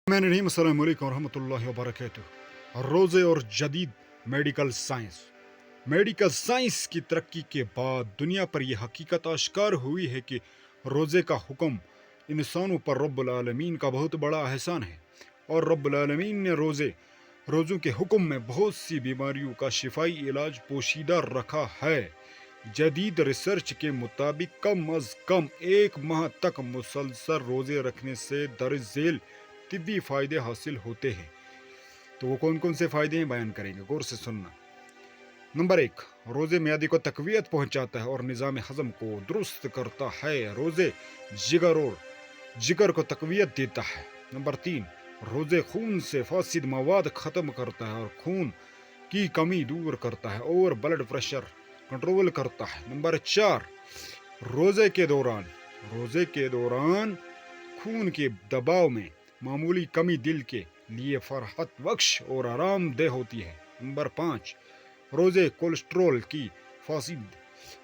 السلام علیکم ورحمۃ اللہ وبرکاتہ۔ روزے اور جدید میڈیکل سائنس کی ترقی کے بعد دنیا پر یہ حقیقت آشکار ہوئی ہے کہ روزے کا حکم انسانوں پر رب العالمین کا بہت بڑا احسان ہے، اور رب العالمین نے روزوں کے حکم میں بہت سی بیماریوں کا شفائی علاج پوشیدہ رکھا ہے۔ جدید ریسرچ کے مطابق کم از کم 1 ماہ تک مسلسل روزے رکھنے سے درج ذیل طبی فائدے حاصل ہوتے ہیں۔ تو وہ کون کون سے فائدے ہیں بیان کریں گے، غور سے سننا۔ نمبر 1، روزے معدے کو تقویت پہنچاتا ہے اور نظام ہضم کو درست کرتا ہے۔ روزے جگر کو تقویت دیتا ہے۔ نمبر 3، روزے خون سے فاسد مواد ختم کرتا ہے اور خون کی کمی دور کرتا ہے اور بلڈ پریشر کنٹرول کرتا ہے۔ نمبر 4، روزے کے دوران خون کے دباؤ میں معمولی کمی دل کے لیے فرحت بخش اور آرام دہ ہوتی ہے۔ نمبر 5، روزے کولیسٹرول کی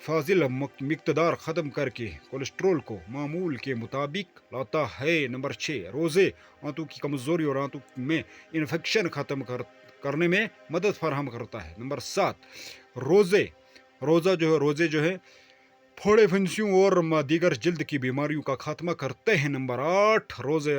فاضل مقدار ختم کر کے کولیسٹرول کو معمول کے مطابق لاتا ہے۔ نمبر 6، روزے آنتوں کی کمزوری اور آنتوں میں انفیکشن ختم کرنے میں مدد فراہم کرتا ہے۔ نمبر 7، روزے جو ہے پھوڑے پھنسیوں اور دیگر جلد کی بیماریوں کا خاتمہ کرتے ہیں۔ نمبر 8، روزے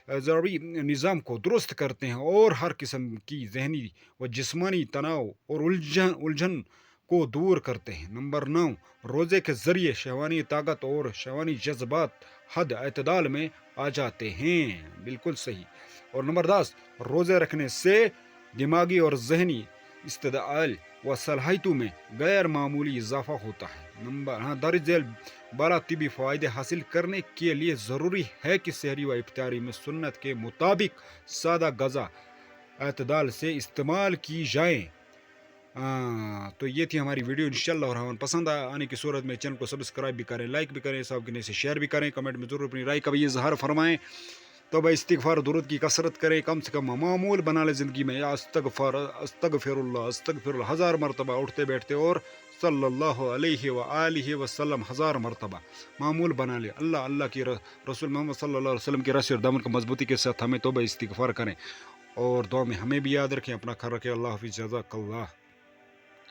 عصبی نظام کو درست کرتے ہیں اور ہر قسم کی ذہنی و جسمانی تناؤ اور الجھن کو دور کرتے ہیں۔ نمبر 9، روزے کے ذریعے شہوانی طاقت اور شہوانی جذبات حد اعتدال میں آ جاتے ہیں۔ بالکل صحیح۔ اور نمبر 10، روزے رکھنے سے دماغی اور ذہنی استعداد و صلاحیتوں میں غیر معمولی اضافہ ہوتا ہے۔ درج ذیل بالا طبی فوائد حاصل کرنے کے لیے ضروری ہے کہ سحری و افطاری میں سنت کے مطابق سادہ غذا اعتدال سے استعمال کی جائیں۔ تو یہ تھی ہماری ویڈیو، انشاءاللہ الرحمن پسند آنے کی صورت میں چینل کو سبسکرائب بھی کریں، لائک بھی کریں، صاحب کے سے شیئر بھی کریں، کمنٹ میں ضرور اپنی رائے کا بھی اظہار فرمائیں۔ تو بھائی استغفار درود کی کثرت کریں، کم سے کم معمول بنا لیں زندگی میں، یا استغفر اللہ 1000 مرتبہ اٹھتے بیٹھتے، اور صلی اللہ علیہ وآلہ وسلم 1000 مرتبہ معمول بنا لیں۔ اللہ کی رسول محمد صلی اللہ علیہ وسلم کی رسی اور دامن کو مضبوطی کے ساتھ ہمیں توبہ استغفار کریں، اور دعا میں ہمیں بھی یاد رکھیں، اپنا خیال رکھیں۔ اللہ حافظ، جزاک اللہ۔